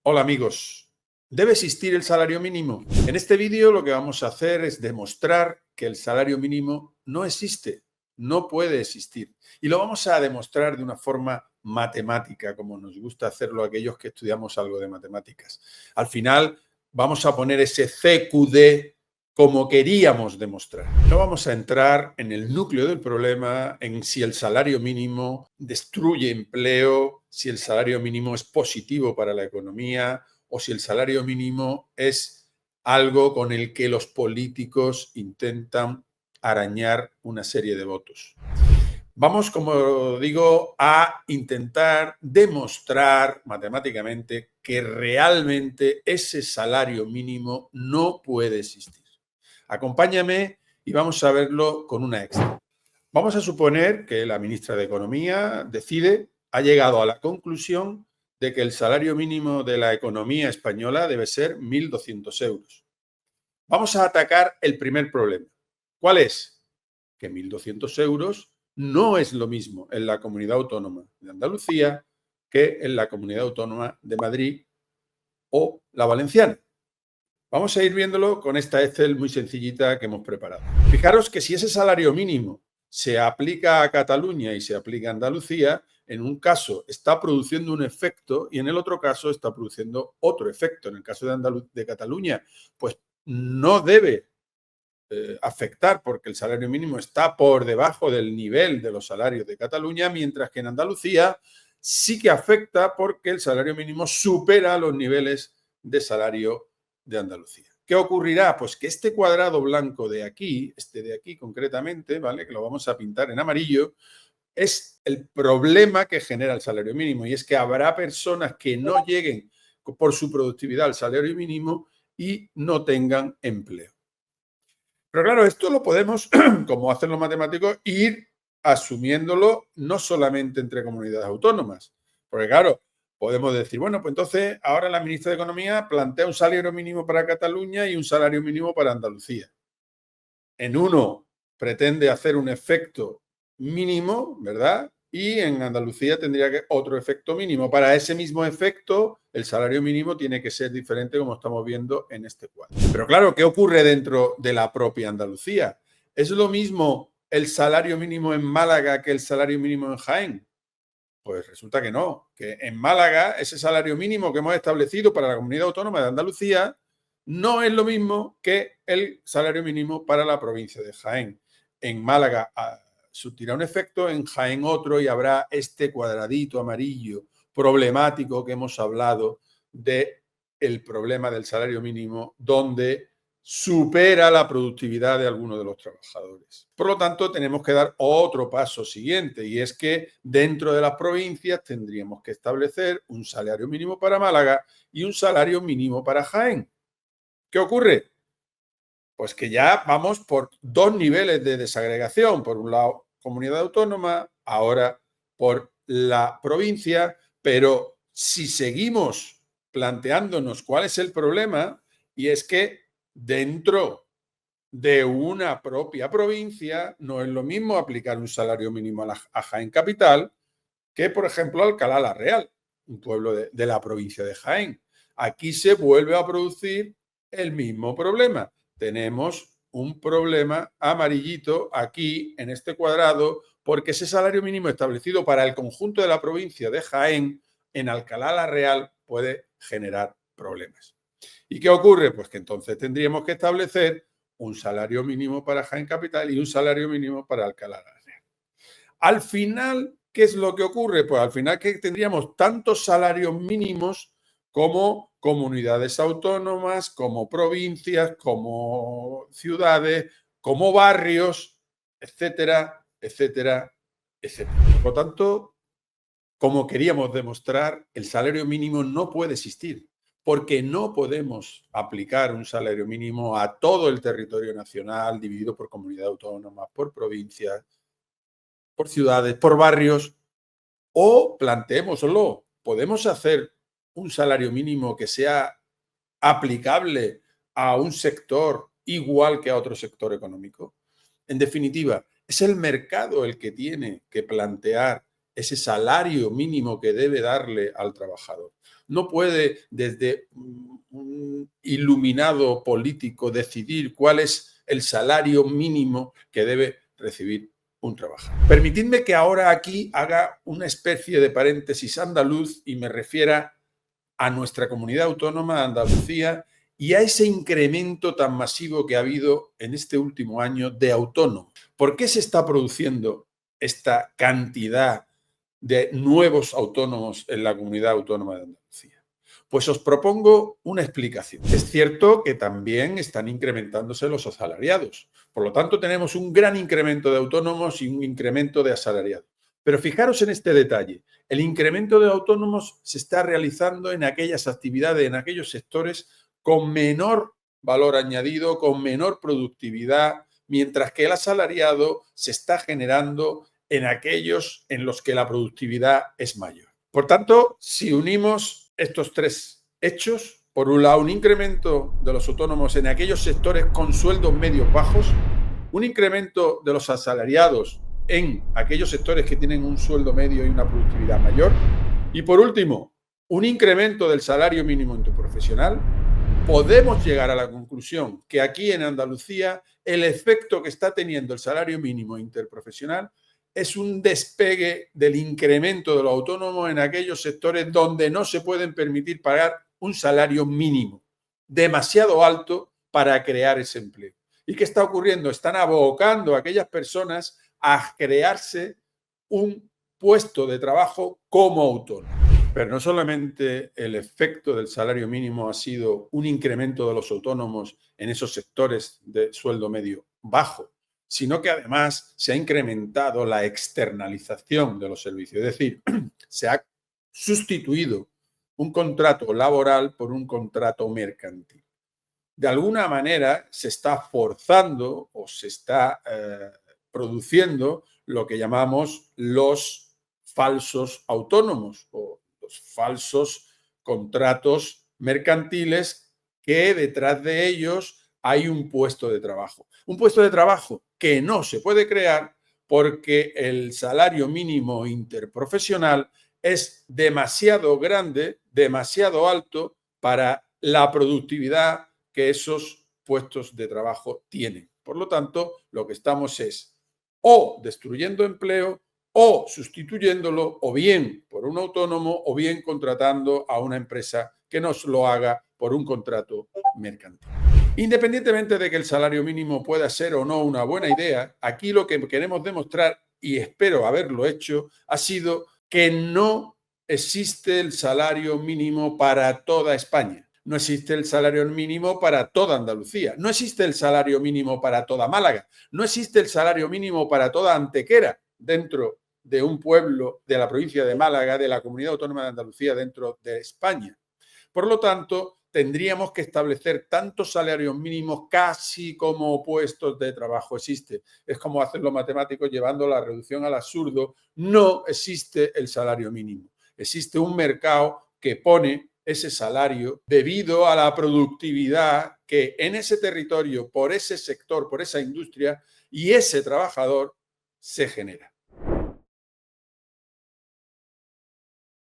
Hola amigos, ¿debe existir el salario mínimo? En este vídeo lo que vamos a hacer es demostrar que el salario mínimo no existe, no puede existir. Y lo vamos a demostrar de una forma matemática, como nos gusta hacerlo a aquellos que estudiamos algo de matemáticas. Al final vamos a poner ese CQD como queríamos demostrar. No vamos a entrar en el núcleo del problema, en si el salario mínimo destruye empleo, si el salario mínimo es positivo para la economía o si el salario mínimo es algo con el que los políticos intentan arañar una serie de votos. Vamos, como digo, a intentar demostrar matemáticamente que realmente ese salario mínimo no puede existir. Acompáñame y vamos a verlo con una extra. Vamos a suponer que la ministra de Economía ha llegado a la conclusión de que el salario mínimo de la economía española debe ser 1.200 euros. Vamos a atacar el primer problema. ¿Cuál es? Que 1.200 euros no es lo mismo en la comunidad autónoma de Andalucía que en la comunidad autónoma de Madrid o la valenciana. Vamos a ir viéndolo con esta Excel muy sencillita que hemos preparado. Fijaros que si ese salario mínimo se aplica a Cataluña y se aplica a Andalucía, en un caso está produciendo un efecto y en el otro caso está produciendo otro efecto. En el caso de Cataluña, pues no debe afectar porque el salario mínimo está por debajo del nivel de los salarios de Cataluña, mientras que en Andalucía sí que afecta porque el salario mínimo supera los niveles de salario de Andalucía. ¿Qué ocurrirá? Pues que este cuadrado blanco de aquí, este de aquí concretamente, ¿vale? Que lo vamos a pintar en amarillo, es el problema que genera el salario mínimo y es que habrá personas que no lleguen por su productividad al salario mínimo y no tengan empleo. Pero claro, esto lo podemos, como hacen los matemáticos, ir asumiéndolo no solamente entre comunidades autónomas. Porque claro, podemos decir, bueno, pues entonces ahora la ministra de Economía plantea un salario mínimo para Cataluña y un salario mínimo para Andalucía. En uno pretende hacer un efecto mínimo, ¿verdad? Y en Andalucía tendría que otro efecto mínimo. Para ese mismo efecto, el salario mínimo tiene que ser diferente, como estamos viendo en este cuadro. Pero claro, ¿qué ocurre dentro de la propia Andalucía? ¿Es lo mismo el salario mínimo en Málaga que el salario mínimo en Jaén? Pues resulta que no, que en Málaga ese salario mínimo que hemos establecido para la comunidad autónoma de Andalucía no es lo mismo que el salario mínimo para la provincia de Jaén. En Málaga surtirá un efecto, en Jaén otro y habrá este cuadradito amarillo problemático que hemos hablado de el problema del salario mínimo donde supera la productividad de algunos de los trabajadores. Por lo tanto, tenemos que dar otro paso siguiente y es que dentro de las provincias tendríamos que establecer un salario mínimo para Málaga y un salario mínimo para Jaén. ¿Qué ocurre? Pues que ya vamos por dos niveles de desagregación. Por un lado, comunidad autónoma, ahora por la provincia, pero si seguimos planteándonos cuál es el problema, y es que dentro de una propia provincia no es lo mismo aplicar un salario mínimo a Jaén Capital que, por ejemplo, Alcalá la Real, un pueblo de la provincia de Jaén. Aquí se vuelve a producir el mismo problema. Tenemos un problema amarillito aquí en este cuadrado porque ese salario mínimo establecido para el conjunto de la provincia de Jaén en Alcalá la Real puede generar problemas. ¿Y qué ocurre? Pues que entonces tendríamos que establecer un salario mínimo para Jaén Capital y un salario mínimo para Alcalá la Real. Al final, ¿qué es lo que ocurre? Pues al final que tendríamos tantos salarios mínimos como comunidades autónomas, como provincias, como ciudades, como barrios, etcétera, etcétera, etcétera. Por lo tanto, como queríamos demostrar, el salario mínimo no puede existir, porque no podemos aplicar un salario mínimo a todo el territorio nacional dividido por comunidad autónoma, por provincias, por ciudades, por barrios, o planteémoslo, ¿podemos hacer un salario mínimo que sea aplicable a un sector igual que a otro sector económico? En definitiva, es el mercado el que tiene que plantear ese salario mínimo que debe darle al trabajador. No puede, desde un iluminado político, decidir cuál es el salario mínimo que debe recibir un trabajador. Permitidme que ahora aquí haga una especie de paréntesis andaluz y me refiera a nuestra comunidad autónoma, Andalucía, y a ese incremento tan masivo que ha habido en este último año de autónomos. ¿Por qué se está produciendo esta cantidad de nuevos autónomos en la comunidad autónoma de Andalucía? Pues os propongo una explicación. Es cierto que también están incrementándose los asalariados. Por lo tanto, tenemos un gran incremento de autónomos y un incremento de asalariados. Pero fijaros en este detalle. El incremento de autónomos se está realizando en aquellas actividades, en aquellos sectores con menor valor añadido, con menor productividad, mientras que el asalariado se está generando en aquellos en los que la productividad es mayor. Por tanto, si unimos estos tres hechos, por un lado, un incremento de los autónomos en aquellos sectores con sueldos medios bajos, un incremento de los asalariados en aquellos sectores que tienen un sueldo medio y una productividad mayor, y por último, un incremento del salario mínimo interprofesional, podemos llegar a la conclusión que aquí en Andalucía el efecto que está teniendo el salario mínimo interprofesional es un despegue del incremento de los autónomos en aquellos sectores donde no se pueden permitir pagar un salario mínimo demasiado alto para crear ese empleo. ¿Y qué está ocurriendo? Están abocando a aquellas personas a crearse un puesto de trabajo como autónomo. Pero no solamente el efecto del salario mínimo ha sido un incremento de los autónomos en esos sectores de sueldo medio bajo, sino que además se ha incrementado la externalización de los servicios. Es decir, se ha sustituido un contrato laboral por un contrato mercantil. De alguna manera se está forzando o se está produciendo lo que llamamos los falsos autónomos o los falsos contratos mercantiles, que detrás de ellos hay un puesto de trabajo. Un puesto de trabajo que no se puede crear porque el salario mínimo interprofesional es demasiado grande, demasiado alto para la productividad que esos puestos de trabajo tienen. Por lo tanto, lo que estamos es o destruyendo empleo o sustituyéndolo o bien por un autónomo o bien contratando a una empresa que nos lo haga por un contrato mercantil. Independientemente de que el salario mínimo pueda ser o no una buena idea, aquí lo que queremos demostrar, y espero haberlo hecho, ha sido que no existe el salario mínimo para toda España. No existe el salario mínimo para toda Andalucía. No existe el salario mínimo para toda Málaga. No existe el salario mínimo para toda Antequera dentro de un pueblo de la provincia de Málaga, de la Comunidad Autónoma de Andalucía, dentro de España. Por lo tanto, tendríamos que establecer tantos salarios mínimos casi como puestos de trabajo existe. Es como hacer los matemáticos llevando la reducción al absurdo. No existe el salario mínimo. Existe un mercado que pone ese salario debido a la productividad que en ese territorio, por ese sector, por esa industria y ese trabajador se genera.